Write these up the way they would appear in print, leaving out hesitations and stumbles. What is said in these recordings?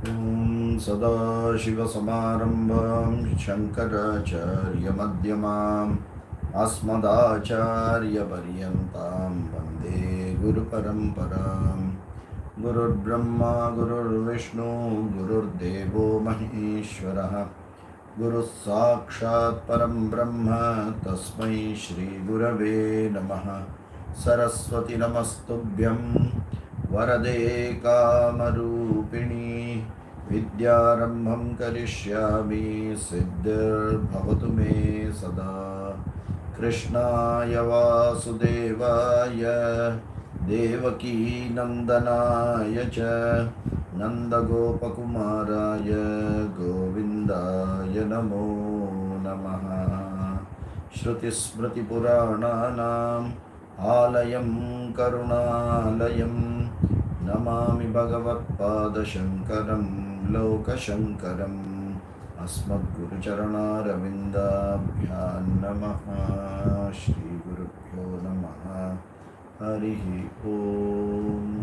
ॐ सदाशिवसमारम्भां शङ्कराचार्यमध्यमाम् अस्मदाचार्यपर्यन्तां वन्दे गुरुपरम्पराम्। गुरुर्ब्रह्मा गुरुर्विष्णु गुरुर्देवो महेश्वरः गुरुः साक्षात् परं ब्रह्म तस्मै श्रीगुरवे नमः। सरस्वती नमस्तुभ्यं वरदे कामरूपिणी विद्यारम्भं करिष्यामि सिद्धिर्भवतु मे सदा। कृष्णाय वासुदेवाय देवकी नन्दनाय च नन्दगोपकुमाराय गोविन्दाय नमो नमः। श्रुतिस्मृतिपुराणानाम् आलयं करुणालयं नमामि भगवत्पादशङ्करं लोकशङ्करम्। अस्मद्गुरुचरणारविन्दाभ्यां नमः। श्रीगुरुभ्यो नमः। हरिः ओम्।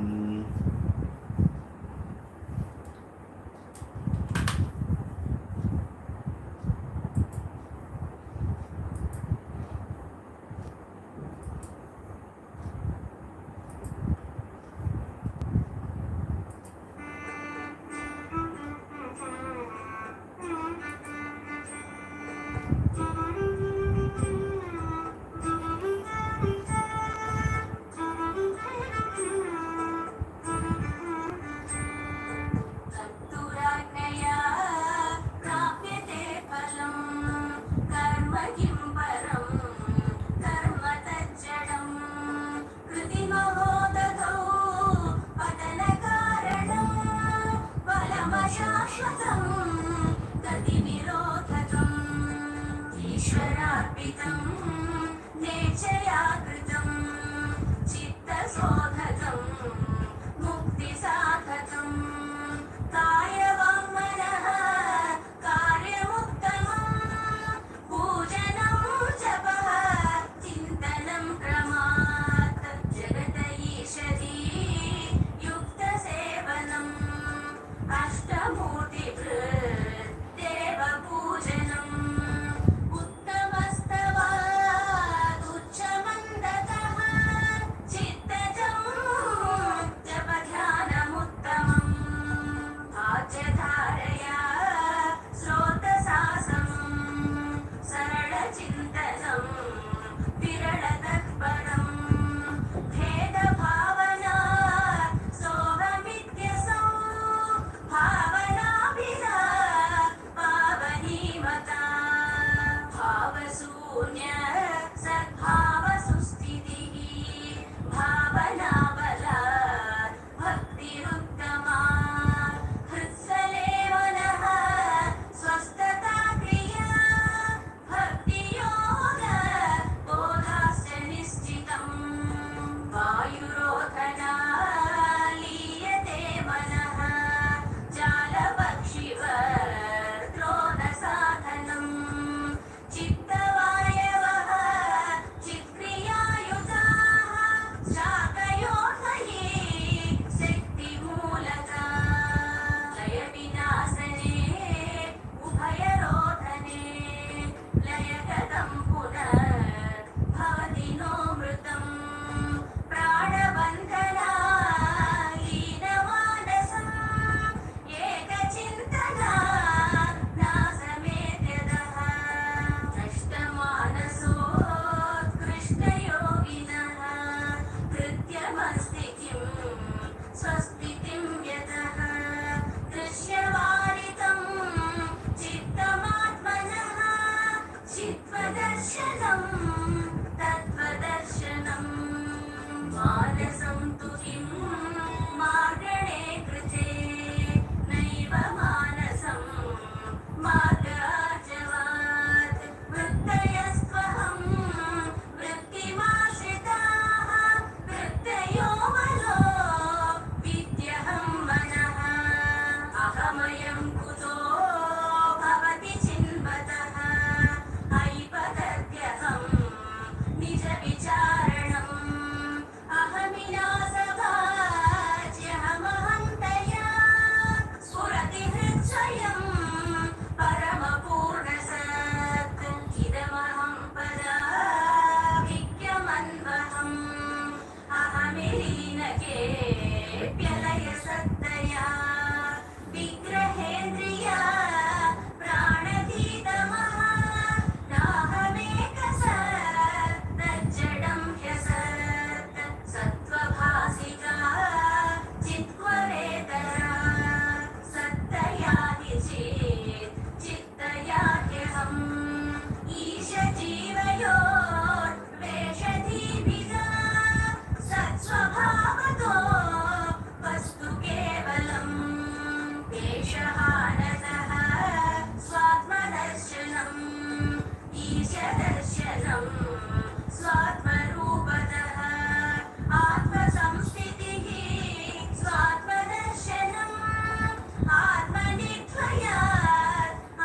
आत्मनिर्भयात्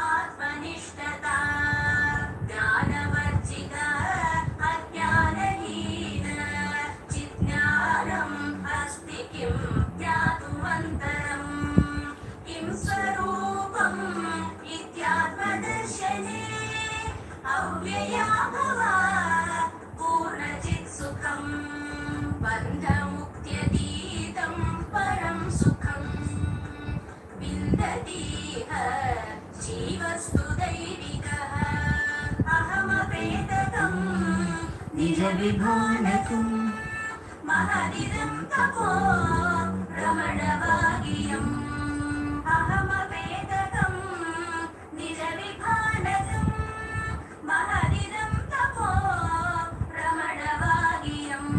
आत्मनिष्ठता ज्ञानवर्जित अज्ञानहीन चिज्ञानम् अस्ति किं ज्ञातुमन्तरम् किं स्वरूपम् इत्यात्मदर्शने अव्यया भवा पूर्णचित्सुखम् बन्धमुक्त्यतीतं परं सुखम् विन्दतीह जीवस्तु दैविकः अहमवेदकम् निजविभानकम् महदिदं तपो रमणवागियम् अहमवेदकम् निजविभानकम् महदिदं तपो रमणवागियम्.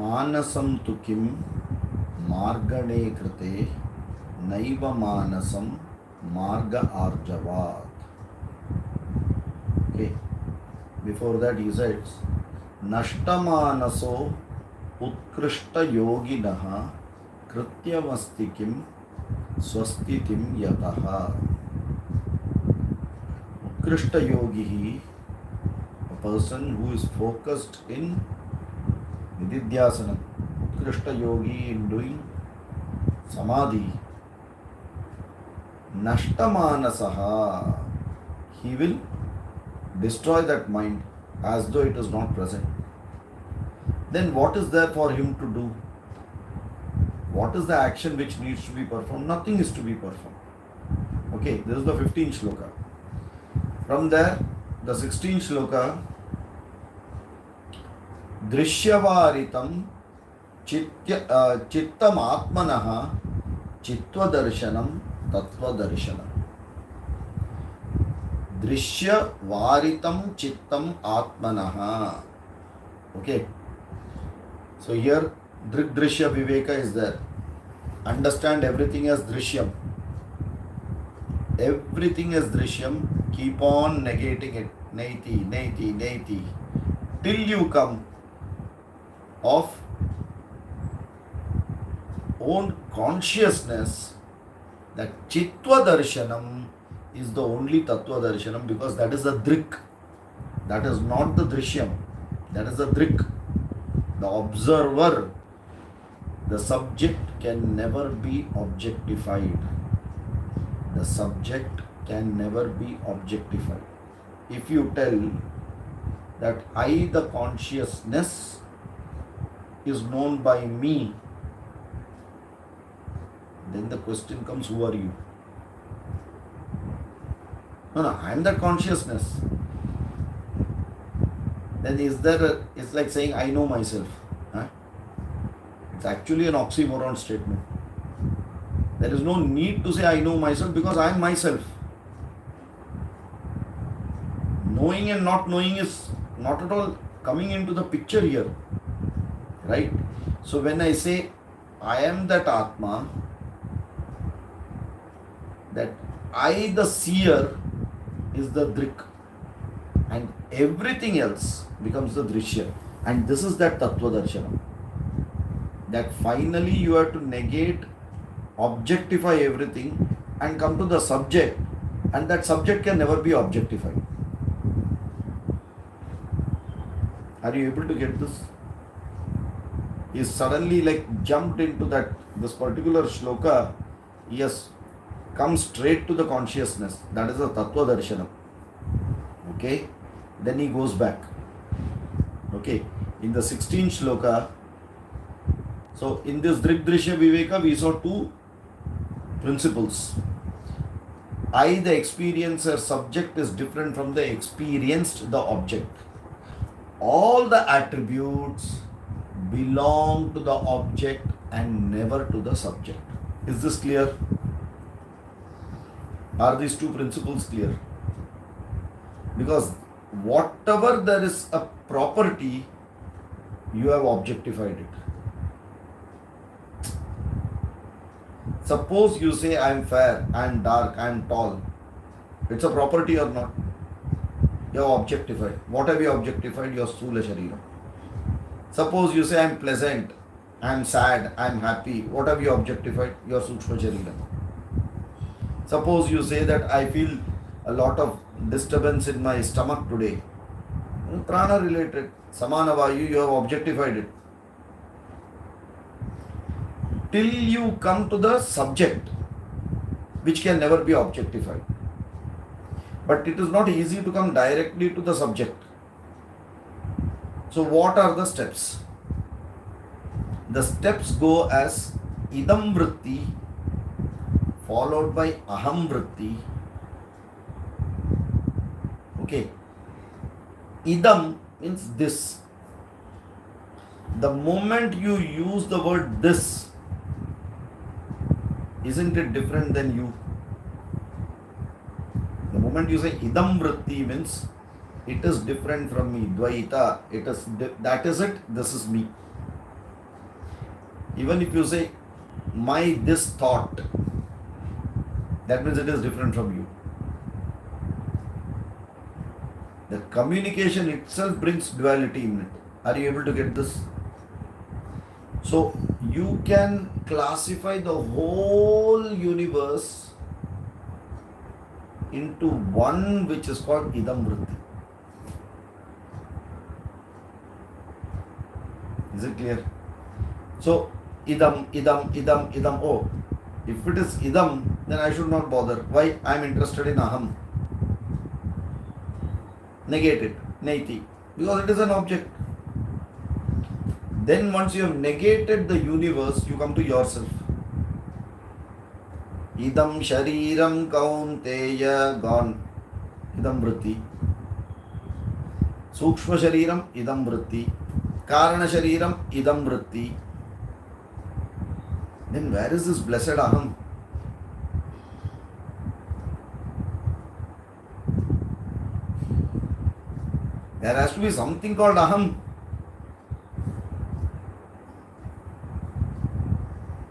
मानसं तु किं मार्गणे कृते नैव मानसं मार्ग आर्जवात्. Okay. Before that he says, Nashtamanaso उत्कृष्ट योगिनः कृत्यमस्ति किं स्वस्तितिं यतः. उत्कृष्ट योगी, a person who is focused in Nididhyasana, Utkrishta yogi in doing samadhi, Nastamanasaha, he will destroy that mind as though it is not present. Then what is there for him to do? What is the action which needs to be performed? Nothing is to be performed. Okay, this is the 15th shloka. From there, the 16th shloka, Drishyavaritam Chittam Atmanaha Chittva-darshanam Tattva-darshanam. Drishyavaritam Chittam Atmanaha. Okay. So here Drishya Viveka is there. Understand everything as Drishyam. Everything as Drishyam. Keep on negating it. Naiti, naiti, naiti. Till you come of own consciousness that Chitva Darshanam is the only Tattva Darshanam, because that is the Drik. That is not the Drishyam. That is the Drik. The observer, the subject can never be objectified. The subject can never be objectified. If you tell that I, the consciousness, is known by me, then the question comes, who are you? No, I am that consciousness. Then it's like saying I know myself. Huh? It's actually an oxymoron statement. There is no need to say I know myself, because I am myself. Knowing and not knowing is not at all coming into the picture here. Right? So when I say I am that Atma, that I, the seer, is the Drik, and everything else becomes the Drishya. And this is that Tattva Darshanam. That finally you have to negate, objectify everything and come to the subject, and that subject can never be objectified. Are you able to get this? He suddenly like jumped into this particular shloka. He has come straight to the consciousness. That is a Tattva Darshanam. Okay? Then he goes back. Okay? In the 16th shloka, so in this Drik Drishya Viveka, we saw two principles. I, the experiencer, subject, is different from the experienced, the object. All the attributes belong to the object and never to the subject. Is this clear? Are these two principles clear? Because whatever there is a property, you have objectified it. Suppose you say I am fair, I am dark, I am tall. It's a property or not? You have objectified. What have you objectified? Your Sthula Sharira. Suppose you say I am pleasant, I am sad, I am happy. What have you objectified? Your Sukshma Sharira. Suppose you say that I feel a lot of disturbance in my stomach today. Prana related. Samana Vayu, you have objectified it. Till you come to the subject, which can never be objectified. But it is not easy to come directly to the subject. So what are the steps? The steps go as idam vritti followed by aham vritti. Okay. Idam means this. The moment you use the word this, isn't it different than you? The moment you say idam vritti means it is different from me. Dvaita, that is it, this is me. Even if you say my this thought, that means it is different from you. The communication itself brings duality in it. Are you able to get this? So you can classify the whole universe into one which is called idam vritti. Is it clear? So idam. Oh, if it is idam, then I should not bother. Why? I am interested in aham. Negate it, naiti, because it is an object. Then once you have negated the universe, you come to yourself. Idam shariram kaunteya, gone. Idam vritti. Sukshma shariram, idam vritti. Karana shariram, idam vritti. Then where is this blessed aham? There has to be something called aham.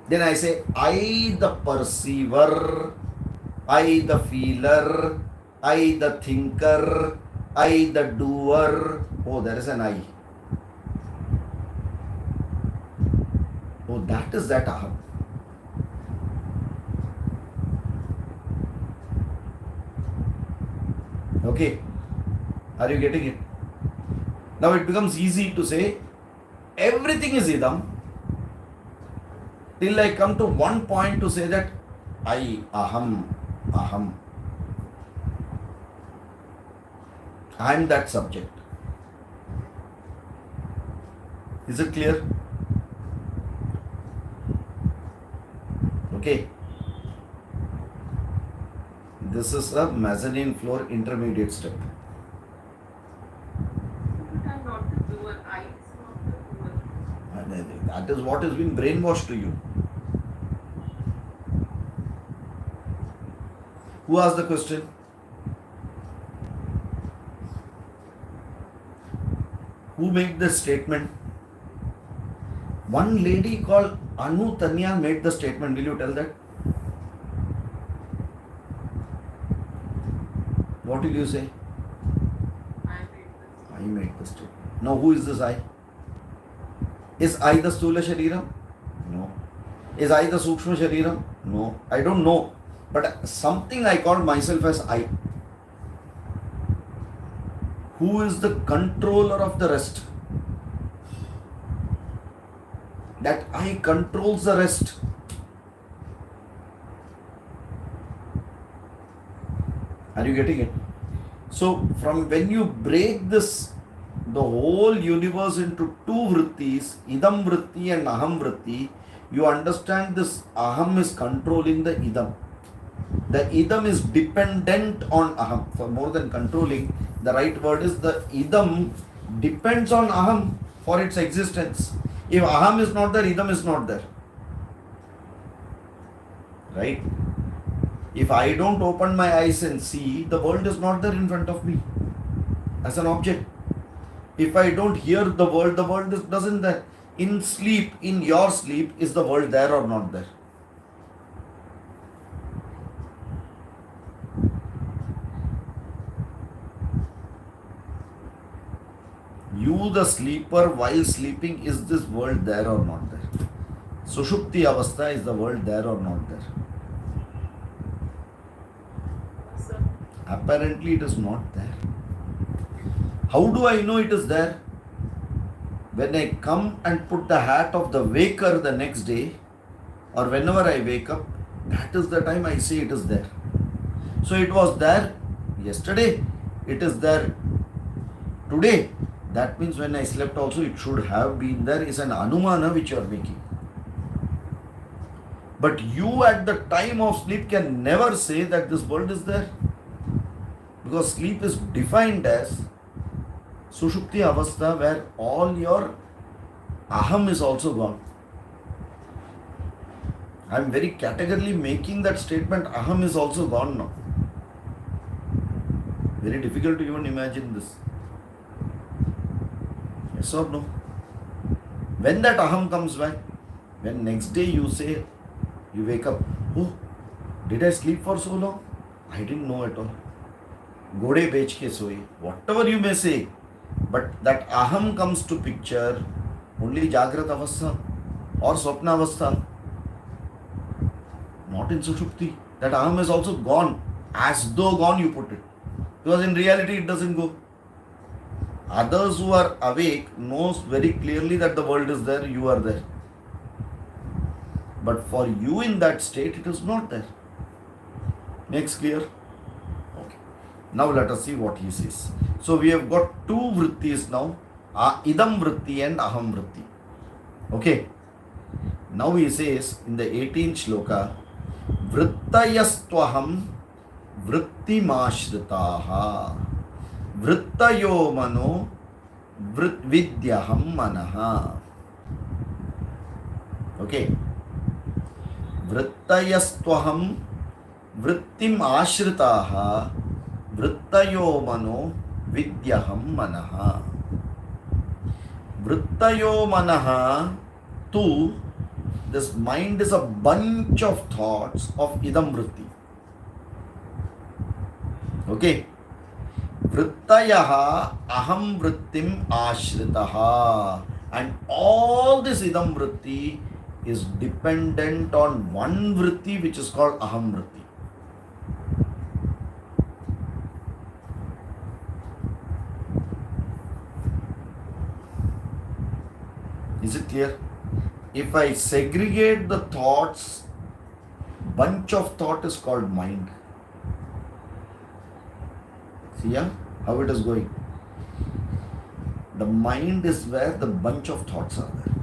Then I say, I the perceiver, I the feeler, I the thinker, I the doer. Oh, there is an I. Oh, that is that aham. Okay. Are you getting it? Now it becomes easy to say everything is idam till I come to one point to say that I, aham. I am that subject. Is it clear? Okay. This is a mezzanine floor intermediate step. That is what has been brainwashed to you. Who asked the question? Who made the statement? One lady called Anu Tanya made the statement. Will you tell that? What will you say? I made the statement. Now who is this I? Is I the Sthula Shariram? No. Is I the Sukshma Shariram? No. I don't know. But something I call myself as I. Who is the controller of the rest? That I controls the rest. Are you getting it? So from when you break this, the whole universe into two vrittis, idam vritti and aham vritti, you understand this aham is controlling the idam. The idam is dependent on aham. For more than controlling, the right word is the idam depends on aham for its existence. If aham is not there, idam is not there. Right? If I don't open my eyes and see, the world is not there in front of me. as an object. If I don't hear the world doesn't there. In sleep, in your sleep, is the world there or not there? You, the sleeper, while sleeping, is this world there or not there? Sushupti avastha, is the world there or not there? Sir. Apparently, it is not there. How do I know it is there? When I come and put the hat of the waker the next day, or whenever I wake up, that is the time I say it is there. So it was there yesterday, it is there today. That means when I slept also it should have been there, is an anumana which you are making. But you at the time of sleep can never say that this world is there. Because sleep is defined as Sushupti Avastha, where all your aham is also gone. I am very categorically making that statement, aham is also gone now. Very difficult to even imagine this. Yes or no? When that aham comes back, when next day you say, you wake up, oh, did I sleep for so long? I didn't know at all. Gode bech ke soye. Whatever you may say, but that aham comes to picture only Jagrat Avastha or Swapna Avastha, not in Sushupti. That aham is also gone, as though gone you put it. Because in reality it doesn't go. Others who are awake knows very clearly that the world is there, you are there. But for you in that state, it is not there. Makes clear? Okay. Now let us see what he says. So we have got two vrittis now, idam vritti and aham vritti. Okay. Now he says in the 18th shloka, vrittayastvaham vrittimashritaha vrittayo mano vidyaham manaha. Okay. Vrittayastvaham vrittim ashritaha vrittayo mano vidyaham manaha. Vrittayo manaha, two, this mind is a bunch of thoughts of idam vritti. Okay. Vrittayaha aham vrittim ashritaha. And all this idam vritti is dependent on one vritti which is called aham vritti. Is it clear? If I segregate the thoughts, bunch of thought is called mind. See how it is going. The mind is where the bunch of thoughts are there.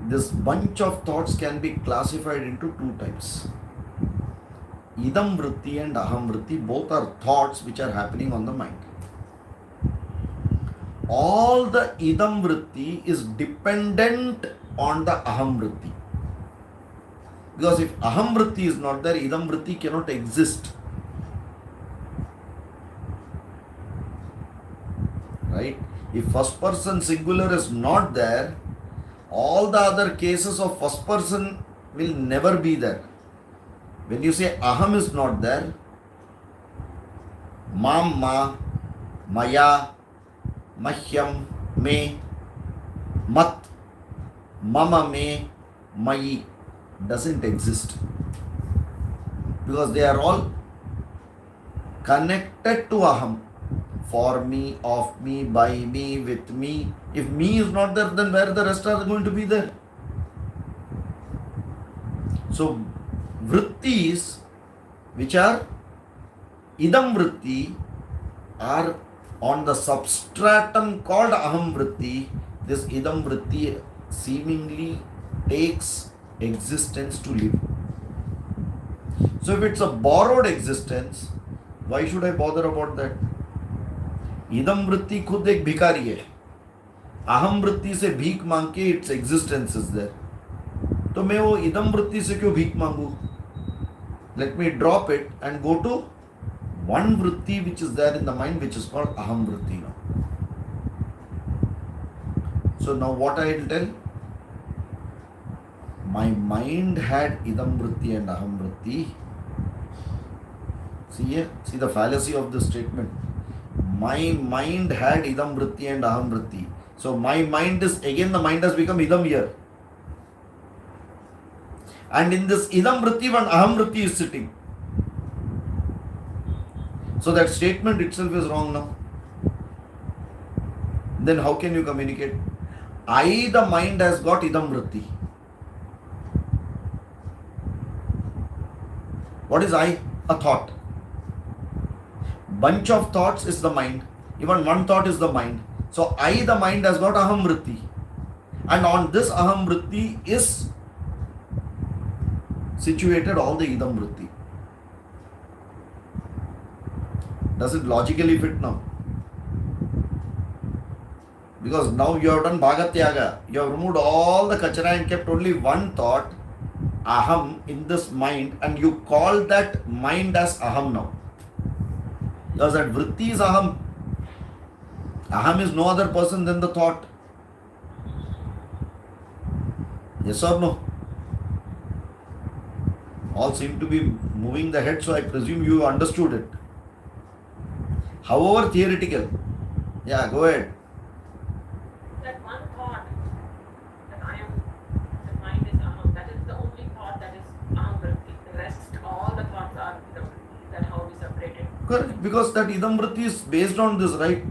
This bunch of thoughts can be classified into two types. Idam vritti and aham vritti, both are thoughts which are happening on the mind. All the idam vritti is dependent on the aham vritti. Because if aham vritti is not there, idam vritti cannot exist. Right? If first person singular is not there, all the other cases of first person will never be there. When you say aham is not there, mam, ma, maya, mahyam, me, mat, mama, me, mayi doesn't exist. Because they are all connected to aham. For me, of me, by me, with me. If me is not there, then where the rest are going to be there? So, vrittis, which are idam vritti, are on the substratum called aham vritti. This idam vritti seemingly takes existence to live. So, if it's a borrowed existence, why should I bother about that? इदम वृत्ति खुद एक भिखारी है. अहम वृत्ति से भीख मांग के इट्स एग्जिस्टेंस इज देयर. तो मैं वो इदम वृत्ति से क्यों भीख मांगू? Let me drop it and go to one vritti which is there in the mind, which is called aham vritti now. So now what I will tell? My mind had idam vritti and aham vritti. See here, see the fallacy of this statement. My mind had idam vritti and aham vritti. So my mind is, again the mind has become idam here. And in this idam vritti, one aham vritti is sitting. So that statement itself is wrong now. Then how can you communicate? I, the mind, has got idam vritti. What is I? A thought. Bunch of thoughts is the mind. Even one thought is the mind. So I, the mind, has got aham vritti. And on this aham vritti is situated all the idam vritti. Does it logically fit now? Because now you have done bhagatyaga. You have removed all the kachara and kept only one thought, aham, in this mind, and you call that mind as aham now. Because that vritti is aham. Aham is no other person than the thought. Yes or no? All seem to be moving the head, so I presume you understood it. However theoretical. Yeah, go ahead. That one thought that I am, the mind is aham, that is the only thought that is aham vritti. The rest, all the thoughts are idam vritti. That how we separate it. Correct, because that idam vritti is based on this, right?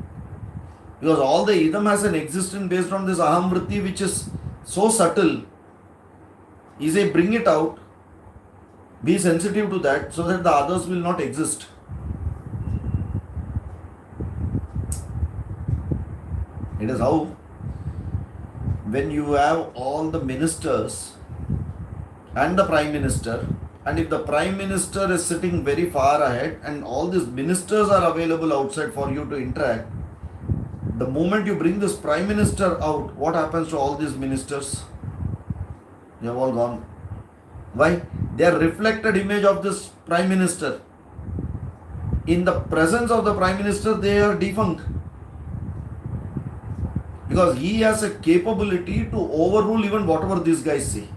Because all the idam has an existence based on this aham vritti, which is so subtle. He say, bring it out, be sensitive to that, so that the others will not exist. It is how, when you have all the ministers and the prime minister, and if the prime minister is sitting very far ahead and all these ministers are available outside for you to interact, the moment you bring this prime minister out, what happens to all these ministers? They have all gone. Why? They are reflected image of this prime minister. In the presence of the prime minister, they are defunct. Because he has a capability to overrule even whatever these guys say.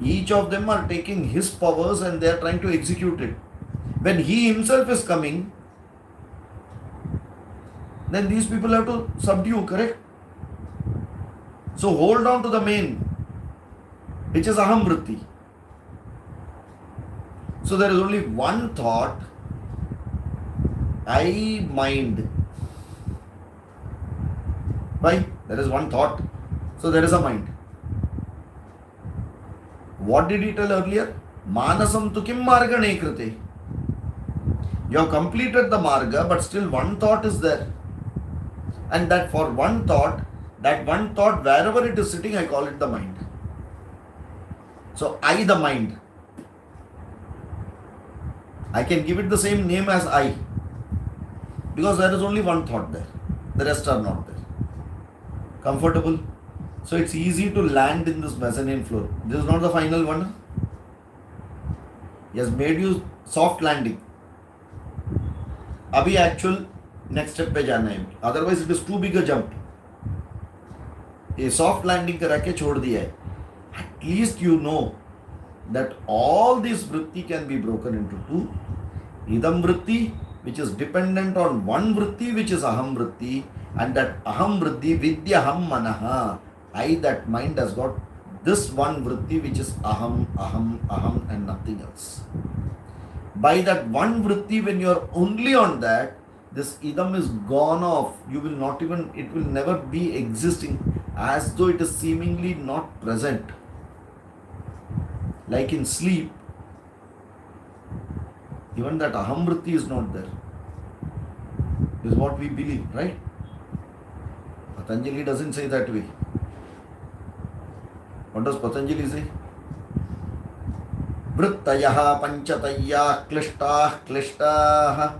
Each of them are taking his powers and they are trying to execute it. When he himself is coming, then these people have to subdue, correct? So hold on to the main, which is aham vritti. So there is only one thought, I mind. Why? There is one thought. So there is a mind. What did he tell earlier? Manasam tu kim margane krite. You have completed the marga, but still one thought is there. And that for one thought, wherever it is sitting, I call it the mind. So I, the mind. I can give it the same name as I. Because there is only one thought there. The rest are not there. Comfortable? So it's easy to land in this mezzanine floor. This is not the final one. He has made you soft landing. Abhi actual next step पे जाना है. Otherwise it is too big a jump. ये soft landing करा के छोड़ दिया है. At least you know that all these vritti can be broken into two. Idam vritti, which is dependent on one vritti, which is aham vritti, and that aham vritti vidyaham manaha. I, that mind, has got this one vritti, which is aham, aham, aham, and nothing else. By that one vritti, when you are only on that, this idam is gone off. You will not even, it will never be existing, as though it is seemingly not present. Like in sleep, even that aham vritti is not there. This is what we believe, right? Patanjali doesn't say that way. What does Patanjali say? Vrittayaha panchataya klishtaah klishtaah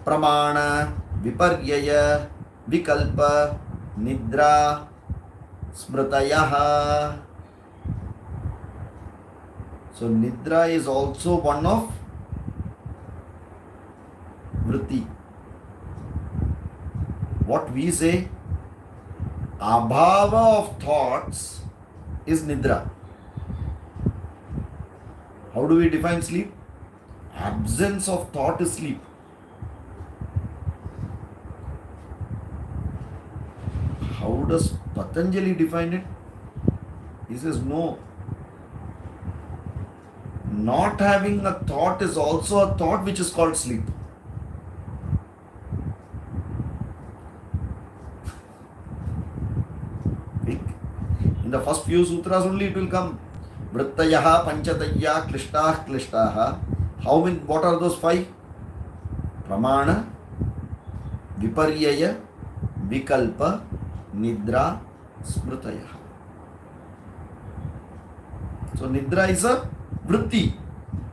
pramana viparyaya vikalpa nidra smritayaha. So Nidra is also one of vritti. What we say, abhava of thoughts is Nidra. How do we define sleep? Absence of thought is sleep. How does Patanjali define it? He says no. Not having a thought is also a thought which is called sleep. In the first few sutras only it will come. Vrittayaha, Panchataya, Klishtah, Klishtaha. What are those 5? Pramana, Viparyaya, Vikalpa, Nidra, Smritaya. So Nidra is a vritti.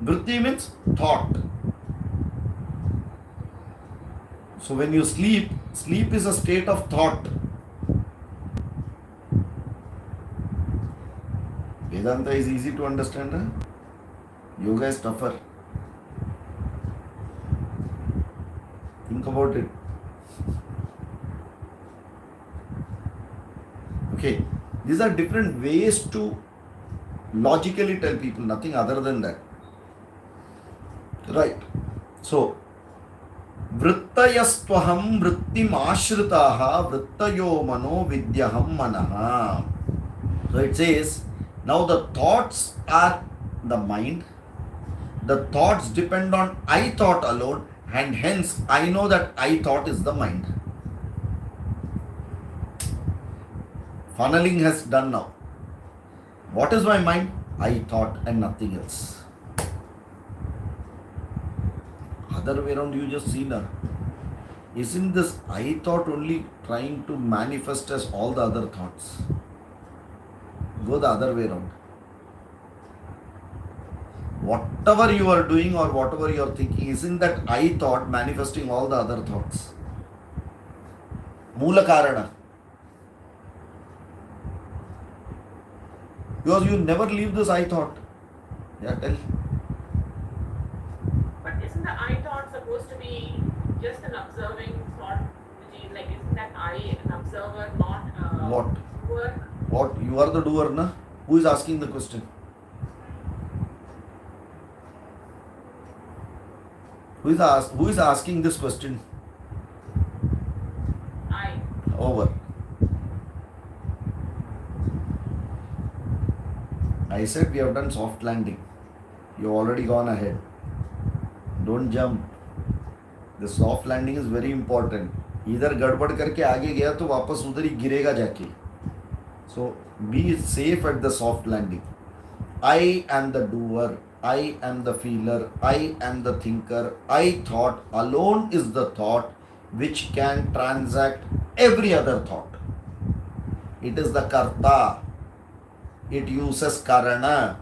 Vritti means thought. So when you sleep, sleep is a state of thought. Vedanta is easy to understand. Huh? Yoga is tougher. Think about it. Okay, these are different ways to logically tell people, nothing other than that. Right. So, vrittayastvaham vrittim ashritaha vrittayo mano vidyaham manaha. So it says, now the thoughts are the mind. The thoughts depend on I thought alone, and hence I know that I thought is the mind. Funneling has done now. What is my mind? I thought and nothing else. Other way around, you just see now. Isn't this I thought only trying to manifest as all the other thoughts? Go the other way around. Whatever you are doing or whatever you are thinking, isn't that I thought manifesting all the other thoughts? Mula Karana. Because you never leave this I thought. Yeah, tell. But isn't the I thought supposed to be just an observing thought? Which is like, isn't that I an observer, not What? doer? What? You are the doer, na? Who is asking the question? Who is asking this question? I. Over. I said we have done soft landing. You've already gone ahead. Don't jump. The soft landing is very important. इधर गड़बड़ करके आगे गया तो वापस उधर ही गिरेगा जाके. So be safe at the soft landing. I am the doer. I am the feeler. I am the thinker. I thought alone is the thought which can transact every other thought. It is the karta. It uses karana.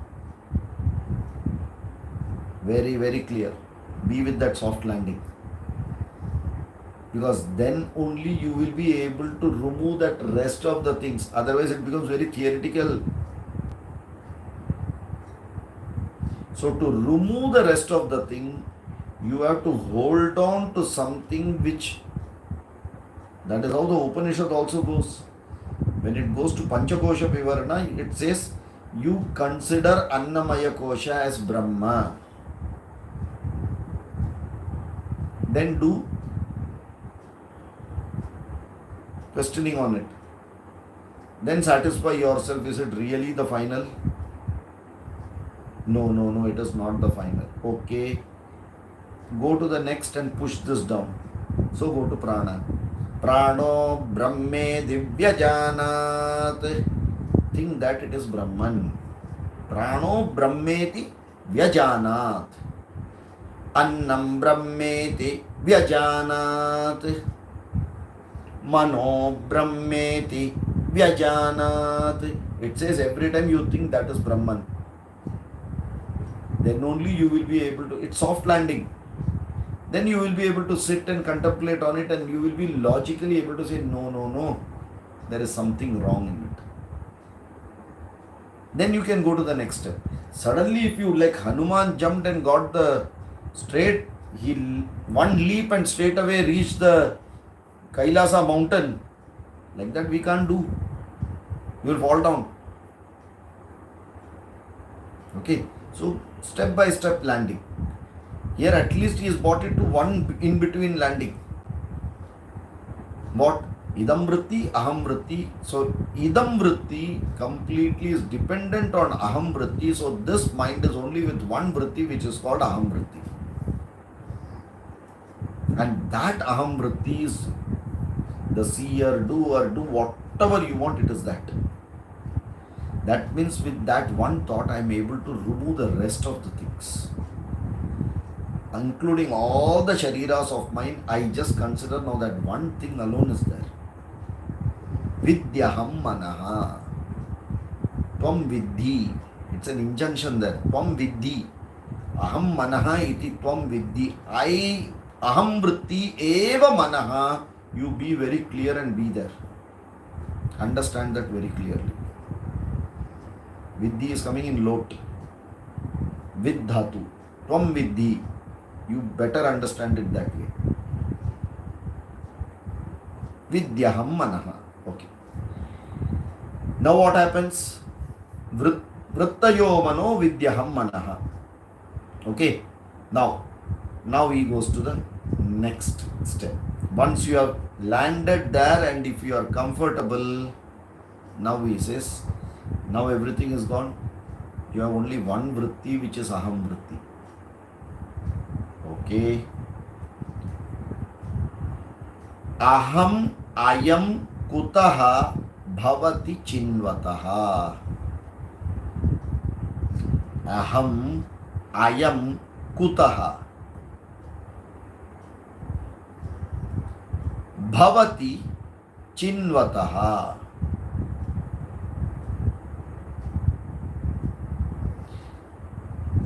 Very, very clear. Be with that soft landing. Because then only you will be able to remove that rest of the things. Otherwise it becomes very theoretical. So to remove the rest of the thing, you have to hold on to something which, that is how the Upanishad also goes. When it goes to Panchakosha Vivarana, it says, you consider Annamaya Kosha as Brahma. Then do questioning on it. Then satisfy yourself, is it really the final? No, it is not the final. Okay. Go to the next and push this down. So go to prana. Prano Brahme Divyajanat. Think that it is Brahman. Prano Brahmeti Vyajanat. Annam Brahmeti Vyajanat. Mano Brahmeti Vyajanat. It says every time you think that is Brahman, then only you will be able to, it's soft landing. Then you will be able to sit and contemplate on it, and you will be logically able to say, no, there is something wrong in then you can go to the next step. Suddenly, if you like Hanuman jumped and got the straight, he one leap and straight away reached the Kailasa mountain. Like that, we can't do. You will fall down. Okay, so step by step landing. Here, at least he is brought it to one in between landing. What? Idam vritti, aham vritti. So, idam vritti completely is dependent on aham vritti. So, this mind is only with one vritti, which is called aham vritti. And that aham vritti is the seer, doer, do whatever you want, it is that. That means with that one thought, I am able to remove the rest of the things. Including all the shariras of mine, I just consider now that one thing alone is there. Vidyaham manaha. Tvam vidhi. It's an injunction there. Tvam vidhi. Aham manaha iti tvam vidhi. I aham vritti eva manaha. You be very clear and be there. Understand that very clearly. Vidhi is coming in lot. Vid dhatu. Tvam vidhi. You better understand it that way. Vidyaham manaha. Okay. Now what happens? Vrittayo mano vidyaham manaha. Okay. Now he goes to the next step. Once you have landed there and if you are comfortable, now he says, now everything is gone. You have only one vritti, which is aham vritti. Okay. Aham ayam kutaha bhavati chinvataha. Aham ayam kutaha bhavati chinvataha.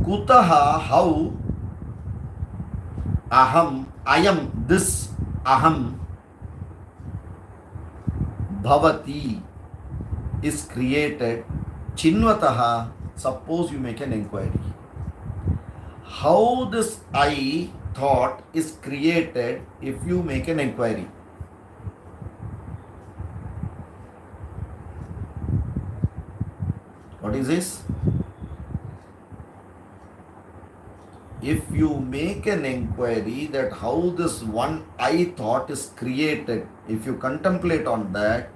Kutaha, how? Aham, I am, this aham, bhavati is created. Chinvataha, suppose you make an inquiry. How this I thought is created if you make an inquiry? What is this? If you make an inquiry that how this one I thought is created, if you contemplate on that,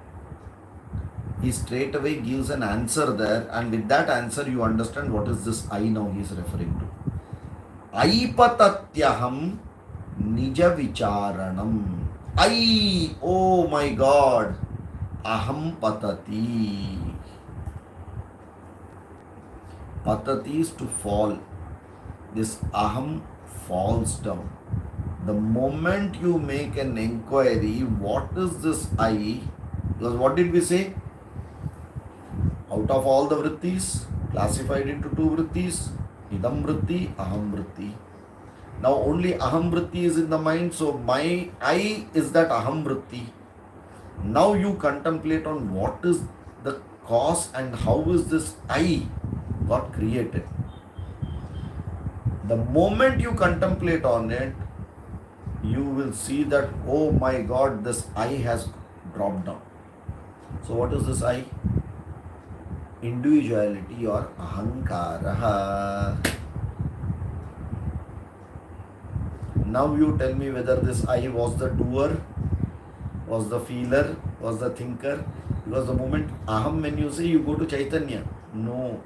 he straight away gives an answer there, and with that answer you understand what is this I now he is referring to. Aipatatyaham nija vicharanam. I, oh my God, aham patati. Patati is to fall. This aham falls down. The moment you make an inquiry, what is this I? Because what did we say? Out of all the vrittis, classified into two vrittis, idam vritti, aham vritti. Now only aham vritti is in the mind, so my I is that aham vritti. Now you contemplate on what is the cause and how is this I got created. The moment you contemplate on it, you will see that, oh my God, this I has dropped down. So what is this I? Individuality or ahankaraha. Now you tell me whether this I was the doer, was the feeler, was the thinker. Because the moment aham, when you say, you go to Chaitanya. No.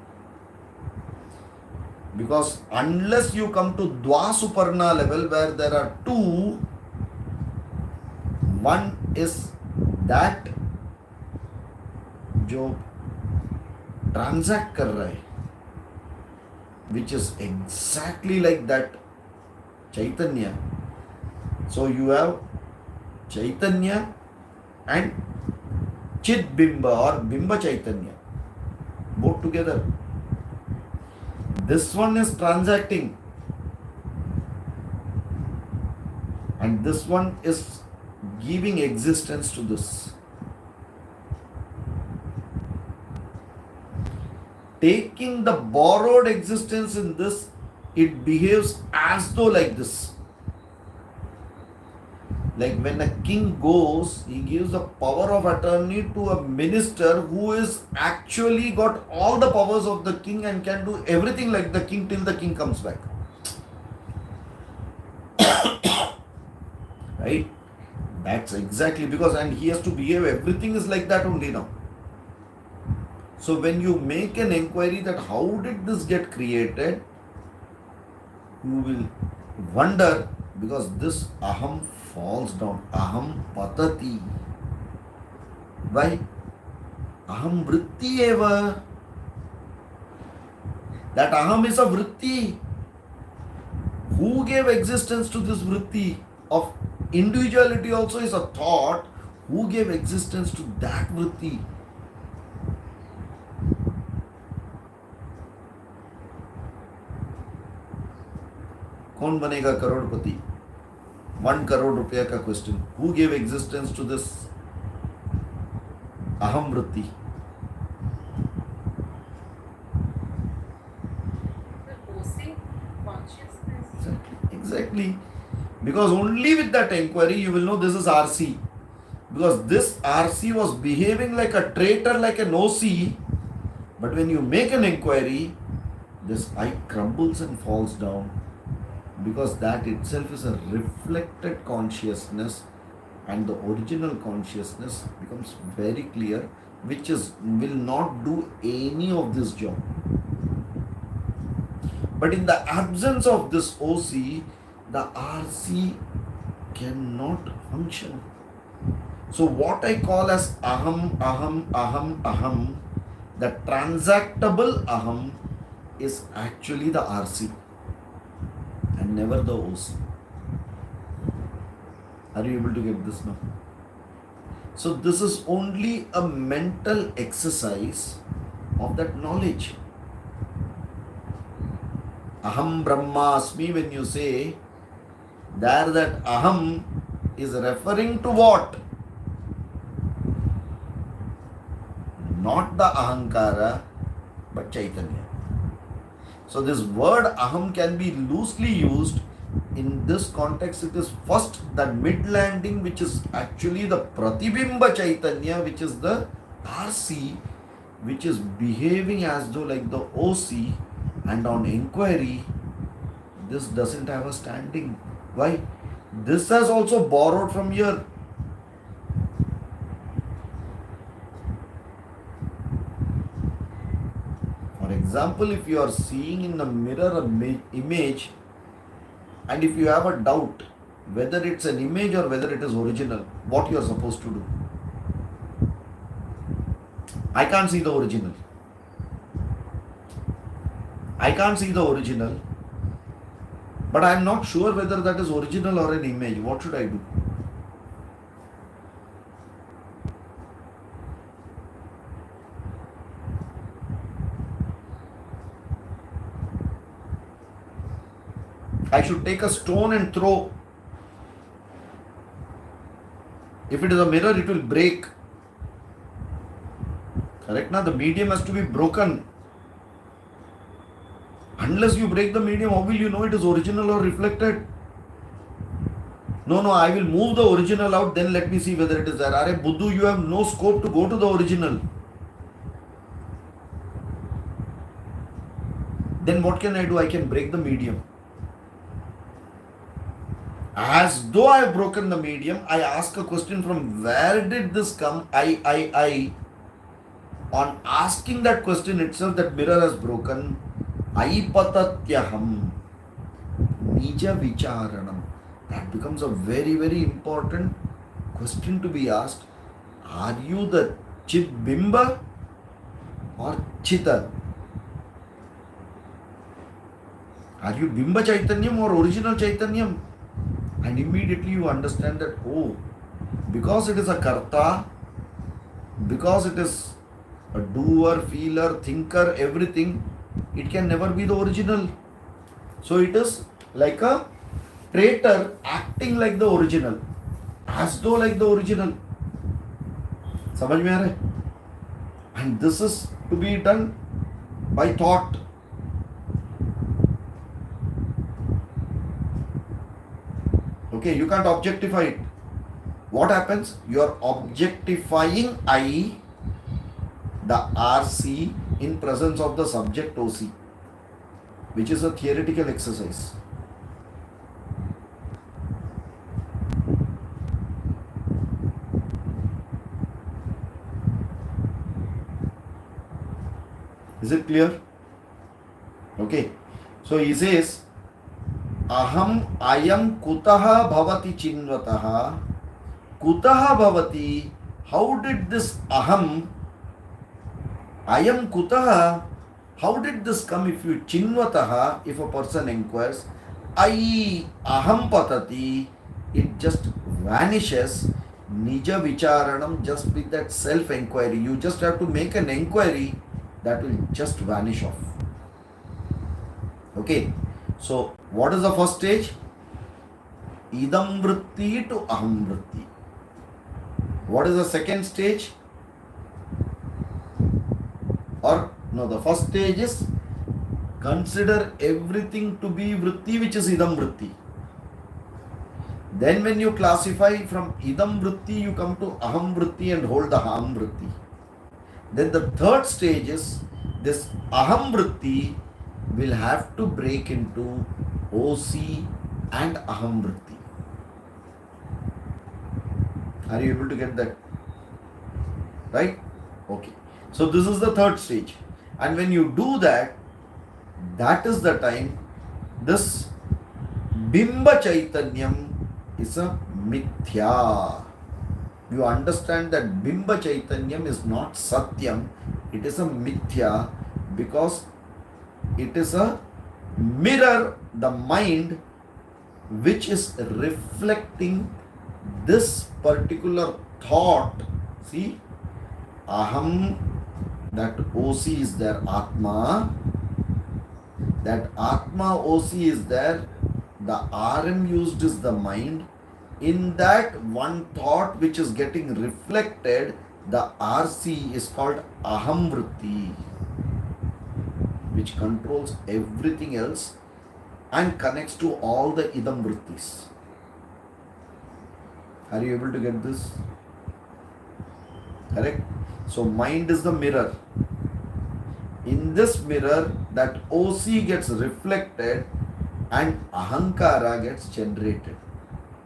Because unless you come to Dvasuparna level where there are two, one is that जो transact कर रहा है, which is exactly like that Chaitanya. So you have Chaitanya and Chit Bimba or Bimba Chaitanya, both together. This one is transacting and this one is giving existence to this. taking the borrowed existence in this, it behaves as though like this. Like when a king goes, he gives the power of attorney to a minister who is actually got all the powers of the king and can do everything like the king till the king comes back. Right? That's exactly because, and he has to behave, everything is like that only now. So when you make an inquiry that how did this get created, you will wonder, because this aham falls down. Aham patati. Why? Aham vritti eva. That aham is a vritti. Who gave existence to this vritti? Of individuality also is a thought. Who gave existence to that vritti? कौन बनेगा करोड़पति? 1 crore रुपया का question. Who gave existence to this aham vritti? The OC consciousness. Exactly. Because only with that inquiry you will know this is RC. Because this RC was behaving like a traitor, like an OC. But when you make an inquiry, this I crumbles and falls down. Because that itself is a reflected consciousness, and the original consciousness becomes very clear, which will not do any of this job. But in the absence of this OC, the RC cannot function. So what I call as aham, aham, aham, aham, the transactable aham is actually the RC and never the OC. Are you able to get this now? So this is only a mental exercise of that knowledge. Aham Brahmasmi, when you say there, that aham is referring to what? Not the ahankara, but Chaitanya. So this word aham can be loosely used. In this context, it is first that mid-landing, which is actually the Pratibimba Chaitanya, which is the RC, which is behaving as though like the OC, and on inquiry, this doesn't have a standing. Why? This has also borrowed from here. For example, if you are seeing in the mirror an image, and if you have a doubt whether it's an image or whether it is original, what you are supposed to do? I can't see the original. I can't see the original, but I am not sure whether that is original or an image. What should I do? I should take a stone and throw. If it is a mirror, it will break. Correct? Now the medium has to be broken. Unless you break the medium, how will you know it is original or reflected? No, I will move the original out, then let me see whether it is there. Are Buddhu, you have no scope to go to the original. Then what can I do? I can break the medium. As though I have broken the medium, I ask a question, from where did this come? I. On asking that question itself, that mirror has broken. Aipatatyaham Nija Vicharanam. That becomes a very, very important question to be asked. Are you the Chit Bimba or Chita? Are you Bimba Chaitanyam or original Chaitanyam? And immediately you understand that, oh, because it is a karta, because it is a doer, feeler, thinker, everything, it can never be the original. So it is like a traitor acting like the original, as though like the original. समझ में आ रहा है? And this is to be done by thought. Okay, you can't objectify it. What happens? You are objectifying I, the RC, in presence of the subject OC, which is a theoretical exercise. Is it clear? Okay. So he says, Aham ayam kutaha bhavati chinvataha. Kutaha bhavati. How did this aham, ayam kutaha, how did this come? If you chinvataha, if a person inquires, aham patati, it just vanishes. Nija vicharanam, just with that self-inquiry. You just have to make an inquiry, that will just vanish off. Okay. So, what is the first stage? Idam vritti to aham vritti. What is the second stage? Or, no, the first stage is consider everything to be vritti, which is idam vritti. Then when you classify from idam vritti, you come to aham vritti and hold the aham vritti. Then the third stage is this aham vritti will have to break into OC and aham vritti. Are you able to get that? Right? Okay. So this is the third stage. And when you do that, that is the time this Bimba Chaitanyam is a mithya. You understand that Bimba Chaitanyam is not Satyam, it is a mithya, because it is a mirror, the mind, which is reflecting this particular thought. See, aham, that OC is there, Atma. That Atma OC is there. The RM used is the mind. In that one thought which is getting reflected, the RC is called aham vritti, which controls everything else and connects to all the idam vrittis. Are you able to get this? Correct? So mind is the mirror. In this mirror, that OC gets reflected and ahankara gets generated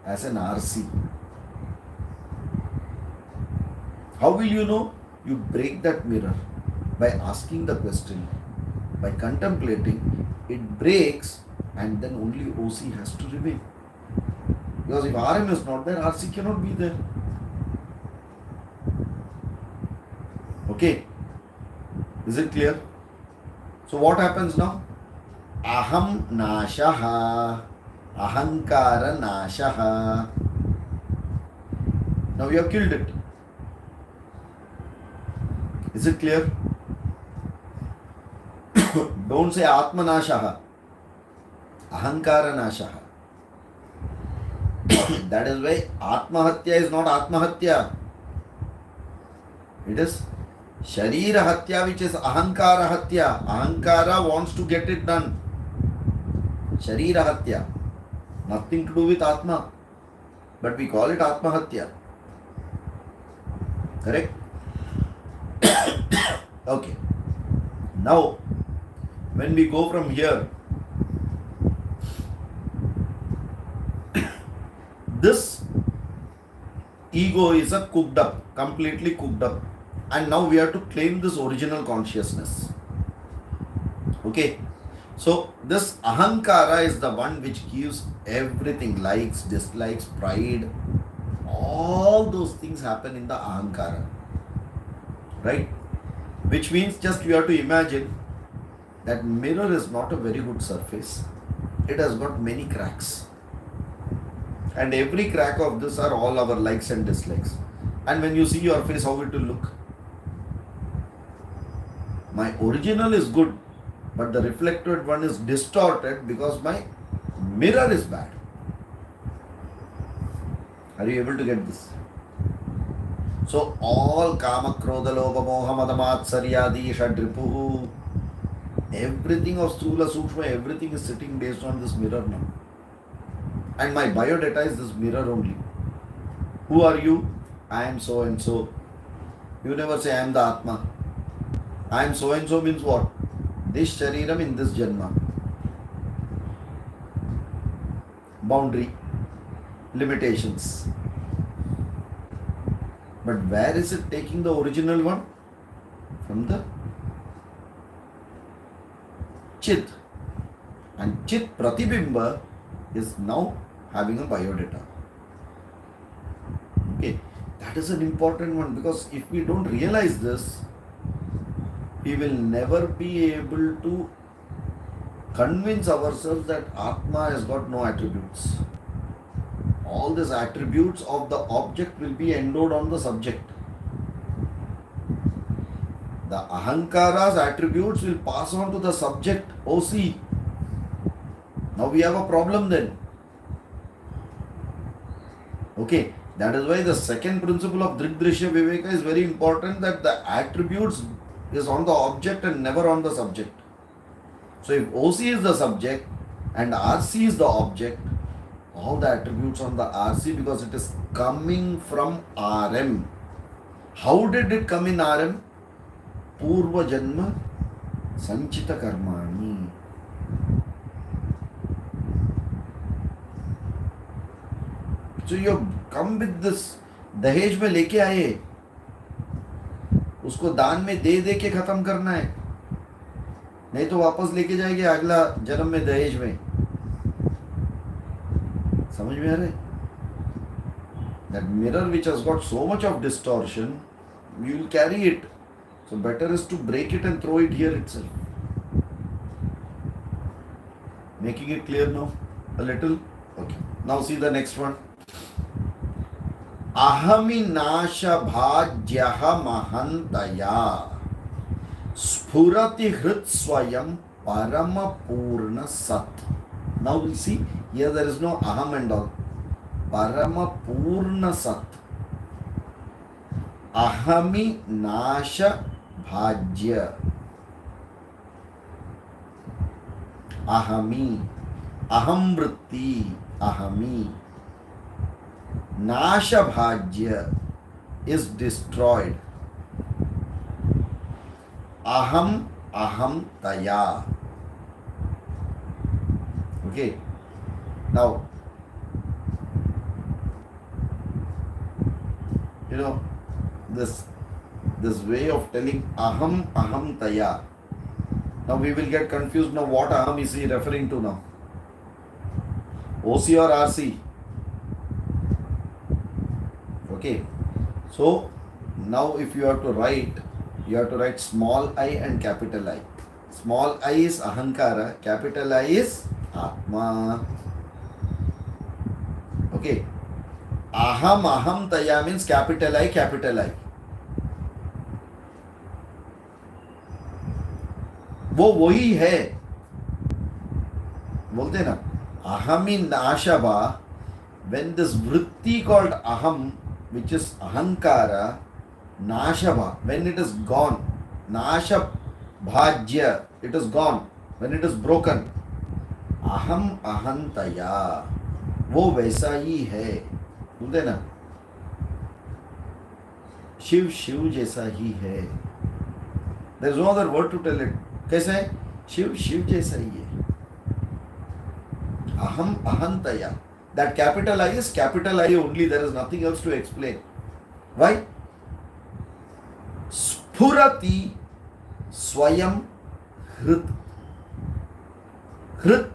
as an RC. How will you know? You break that mirror by asking the question, by contemplating. It breaks and then only OC has to remain. Because if RM is not there, RC cannot be there. Okay. Is it clear? So what happens now? Aham nashaha. Ahankara nashaha. Now you have killed it. Is it clear? Don't say Atma nashaha. Ahankara nashaha. That is why Atmahatya is not Atmahatya. It is Sharira Hatya, which is Ahankara Hatya. Ahankara wants to get it done. Sharira Hatya. Nothing to do with Atma. But we call it Atmahatya. Correct? Okay. Now, when we go from here, this ego is a cooked up, completely cooked up. And now we have to claim this original consciousness. Okay. So this ahankara is the one which gives everything, likes, dislikes, pride. All those things happen in the ahankara. Right? Which means just you have to imagine that mirror is not a very good surface. It has got many cracks. And every crack of this are all our likes and dislikes. And when you see your face, how it will look? My original is good, but the reflected one is distorted because my mirror is bad. Are you able to get this? So all kama, krodha, lobha, moha, mada, matsaryadi, shadripuhu, Everything of Sthula Sukshma, everything is sitting based on this mirror now. And my biodata is this mirror only. Who are you? I am so and so. You never say I am the Atma. I am so and so means what? This Shariram in this Janma. Boundary, limitations. But where is it taking the original one? From the Chit. And Chit Pratibimba is now having a biodata. Okay, that is an important one, because if we don't realize this, we will never be able to convince ourselves that Atma has got no attributes. All these attributes of the object will be endowed on the subject. The Ahankara's attributes will pass on to the subject, OC. Now we have a problem then. Okay, that is why the second principle of Drishdrishya Viveka is very important, that the attributes is on the object and never on the subject. So if OC is the subject and RC is the object, all the attributes on the RC, because it is coming from RM. How did it come in RM? Purva Janma Sanchita Karmani. So you have come with this, दहेज में लेके आए, उसको दान में दे दे के खत्म करना है, नहीं तो वापस लेके जाएंगे अगला जन्म में दहेज में. समझ में आ रहा है? That mirror which has got so much of distortion, you will carry it. So better is to break it and throw it here itself. Making it clear now a little? Okay. Now see the next one. Ahami nasha bhajyaha mahantaya Sphurati hrit swayam parama purna sat. Now we see, here there is no aham and all. Parama purna sat. Ahami nasha bhajya. Ahami. Aham vritti. Ahami. Nasha bhajya is destroyed. Aham, aham taya. Okay. Now, you know, this way of telling aham, aham taya. Now we will get confused. Now what aham is he referring to now? OC or RC? Okay. So now if you have to write small I and capital I. Small I is Ahankara, capital I is Atma. Okay. Aham, aham taya means capital I, capital I. वो वही है, बोलते ना, ahami nashava. When this vritti called aham, which is ahankara, nashava, when it is gone, nasha bhajya, it is gone, when it is broken, aham ahantaya, वो वैसा ही है, बोलते ना, शिव शिव जैसा ही है. There is no other word to tell it. कैसे है? शिव शिव जैसा ही है. Aham ahantaya. That capital I is capital I only. There is nothing else to explain. Why? Sphurati swayam hrit. Hrit.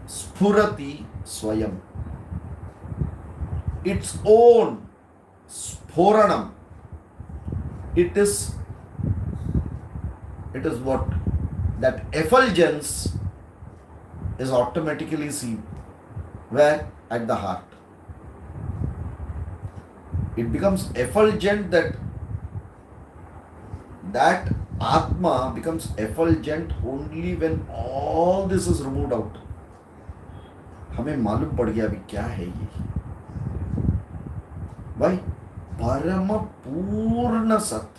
Sphurati swayam. Its own sphoranam. It is what? That effulgence is automatically seen. Where? At the heart. It becomes effulgent, that Atma becomes effulgent only when all this is removed out. हमें मालूम पड़ गया अभी क्या है ये. भाई परम पूर्ण सत.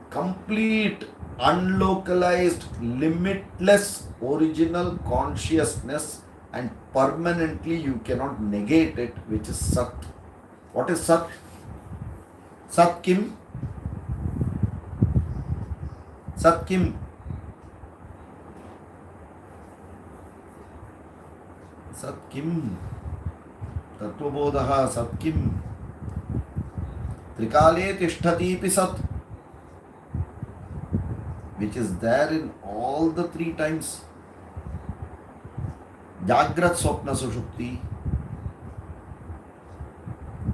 complete, unlocalized, limitless original consciousness, and permanently you cannot negate it, which is Sat. What is Sat? Sat Kim? Sat Kim? Sat Kim? Tattvabodha Sat Kim? Trikale Tishtatipi Sat, which is there in all the three times. Jagrat Swapna Sushupti,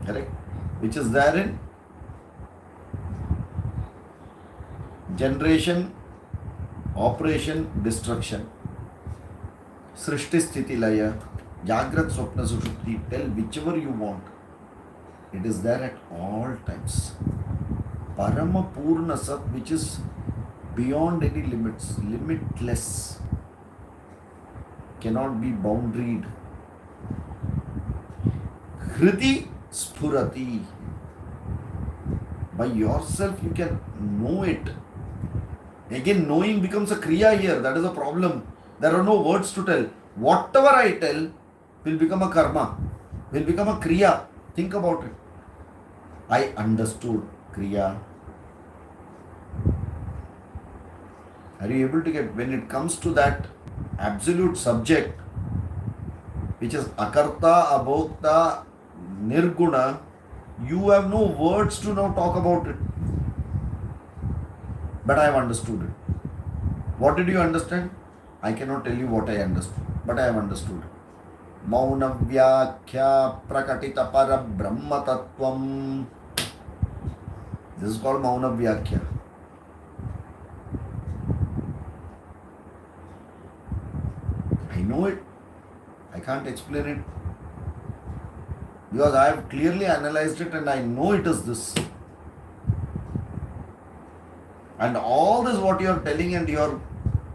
correct? Which is there in generation, operation, destruction. Srishti Sthiti Laya, Jagrat Swapna Sushupti, tell whichever you want. It is there at all times. Parama Purna Sat, which is beyond any limits, limitless, cannot be boundaried. Hriti Spurati, by yourself you can know it. Again, knowing becomes a kriya here. That is a problem. There are no words to tell. Whatever I tell will become a karma, will become a kriya. Think about it. I understood kriya. Are you able to get, when it comes to that absolute subject, which is akarta, abhokta, nirguna, you have no words to now talk about it. But I have understood it. What did you understand? I cannot tell you what I understood, but I have understood it. Mauna Vyakhya Prakatita Para Brahma Tattvam. This is called Mauna Vyakhya. I know it. I can't explain it. Because I have clearly analyzed it and I know it is this. And all this what you are telling and you are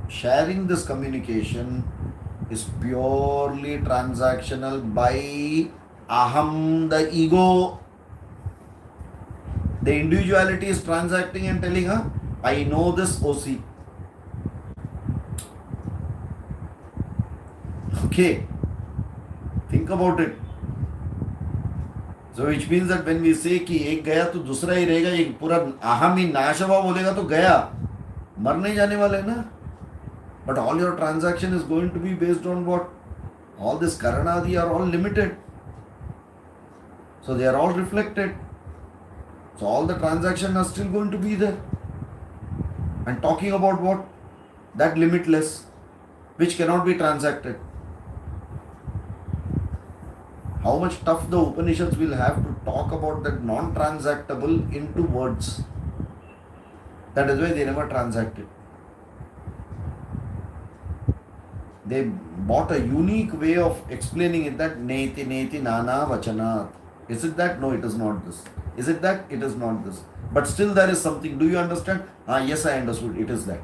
sharing this communication is purely transactional by aham, the ego. The individuality is transacting and telling her, I know this OC. Okay. Think about it. So which means that when we say कि एक गया तो दूसरा ही रहेगा, एक पूरा अहम ही नाशवा बोलेगा तो गया, मर नहीं जाने वाले ना. But all your transaction is going to be based on what? All this karanadi are all limited. So they are all reflected. So all the transactions are still going to be there. And talking about what? That limitless, which cannot be transacted. How much tough the Upanishads will have to talk about that non-transactable into words. That is why they never transacted. They bought a unique way of explaining it, that neti neti nana vachanat. Is it that? No, it is not this. Is it that? It is not this. But still there is something. Do you understand? Yes, I understood. It is that.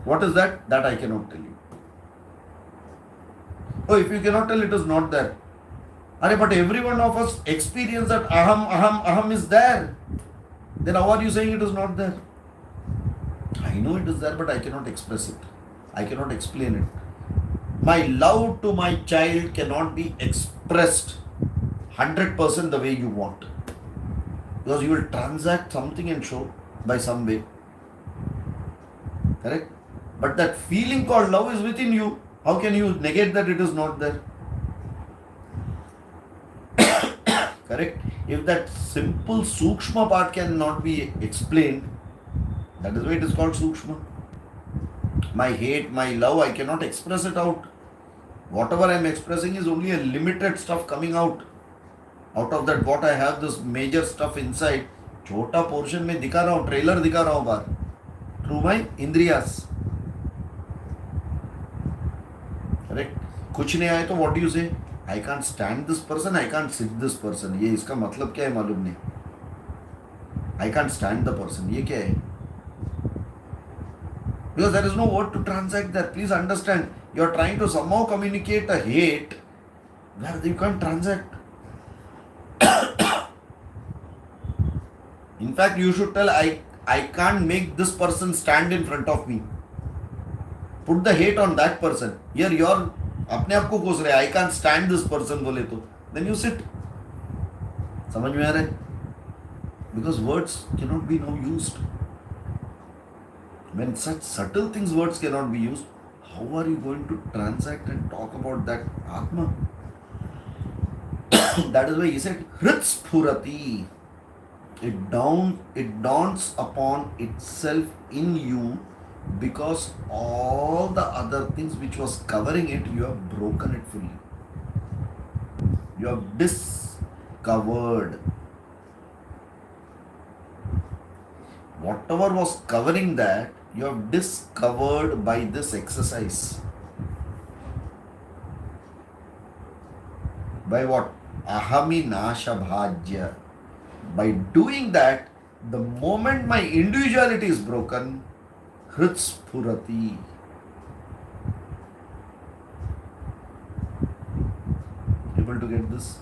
What is that? That I cannot tell you. Oh, if you cannot tell, it is not there. But every one of us experience that aham is there. Then how are you saying it is not there? I know it is there, but I cannot express it. I cannot explain it. My love to my child cannot be expressed 100% the way you want. Because you will transact something and show by some way. Correct? But that feeling called love is within you. How can you negate that it is not there? Correct? If that simple sukshma part cannot be explained, that is why it is called sukshma. My hate, my love, I cannot express it out. Whatever I am expressing is only a limited stuff coming out. Out of that what I have, this major stuff inside, छोटा portion में दिखा रहा हूँ, trailer दिखा रहा हूँ बाहर. Through my indriyas. Correct? कुछ नहीं आए तो what do you say? I can't stand this person, I can't sit this person. ये इसका मतलब क्या है मालूम नहीं. I can't stand the person. ये क्या है? Because there is no word to transact there. Please understand. You are trying to somehow communicate a hate where you can't transact. In fact, you should tell, I can't make this person stand in front of me. Put the hate on that person. Here you're अपने आप को कोस रहे, I can't stand this person बोले तो, then you sit. समझ में आ रहा है? Because words cannot be now used. When such subtle things, words cannot be used, how are you going to transact and talk about that Atma? That is why he said, Hritspurati. It dawns upon itself in you, because all the other things which was covering it, you have broken it fully. You have discovered. Whatever was covering that, you have discovered by this exercise. By what? Ahami nasha bhajya. By doing that, the moment my individuality is broken, Hritspurati. Able to get this?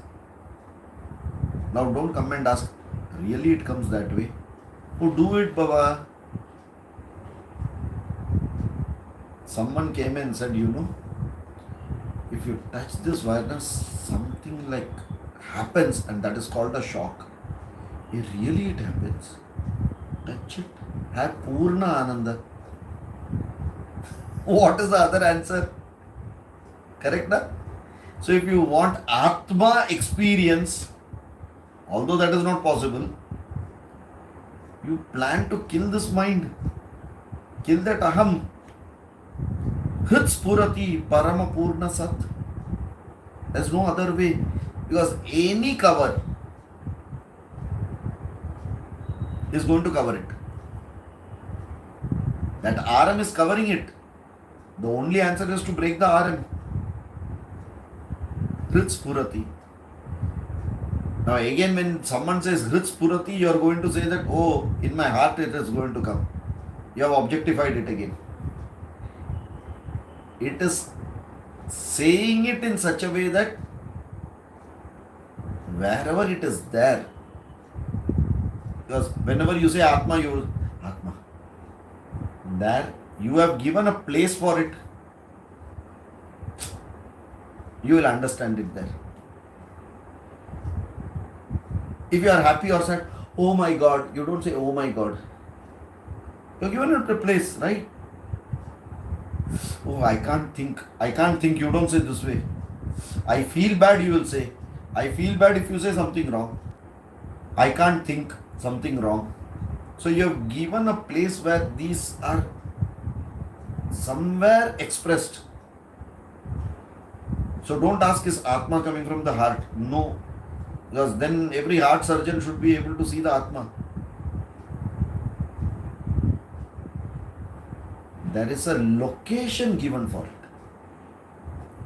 Now don't come and ask, really it comes that way? Oh, do it, Baba. Someone came and said, if you touch this awareness, something like happens, and that is called a shock. Really it happens. Touch it. Have Purna Ananda. What is the other answer? Correct, na? So if you want Atma experience, although that is not possible, you plan to kill this mind. Kill that Aham. Hritspurati Parama Purna Sat. There's no other way. Because any cover is going to cover it. That Aram is covering it. The only answer is to break the Aram. Hritspurati. Now again, when someone says Hritspurati, you are going to say that, oh, in my heart it is going to come. You have objectified it again. It is saying it in such a way that wherever it is there, because whenever you say Atma, you Atma. There, you have given a place for it. You will understand it there. If you are happy or sad, oh my God, you don't say oh my God. You have given it a place, right? Oh, I can't think, you don't say this way. I feel bad, you will say. I feel bad if you say something wrong. I can't think something wrong. So you have given a place where these are somewhere expressed. So don't ask, is Atma coming from the heart? No. Because then every heart surgeon should be able to see the Atma. There is a location given for it.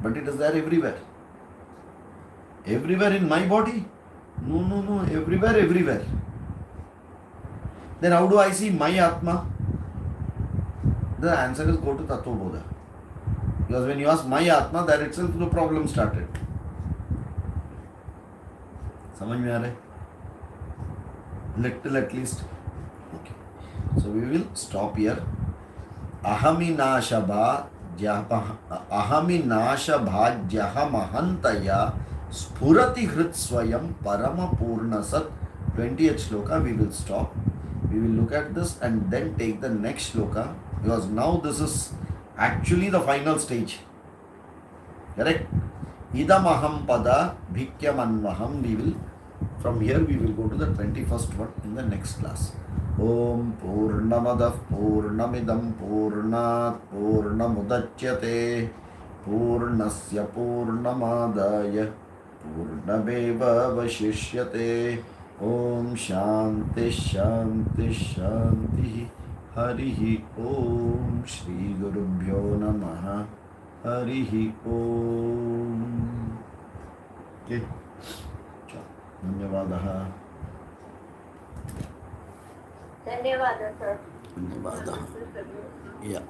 But it is there everywhere. Everywhere in my body? No. Everywhere. Then how do I see my Atma? The answer is go to Tattva Bodha. Because when you ask my Atma, there itself the problem started. समझ में आ रहा है? Little at least. Okay. So we will stop here. Ahami nasha mahantaya spurati hrit swayam parama purna sat. 20th shloka we will stop. We will look at this and then take the next shloka, because now this is actually the final stage. Correct? Idam aham pada bhikyamannaham. We will, from here we will go to the 21st one in the next class. Om Purnamadah Purnamidam Purnat Purnamudachyate Purnasya Purnamadaya Purnameva Vashishyate. Om Shanti Shanti Shanti. Harihi Om. Shri Gurubhyo Namaha. Harihi Om. Okay. धन्यवादः. धन्यवाद sir. धन्यवादः. Yeah.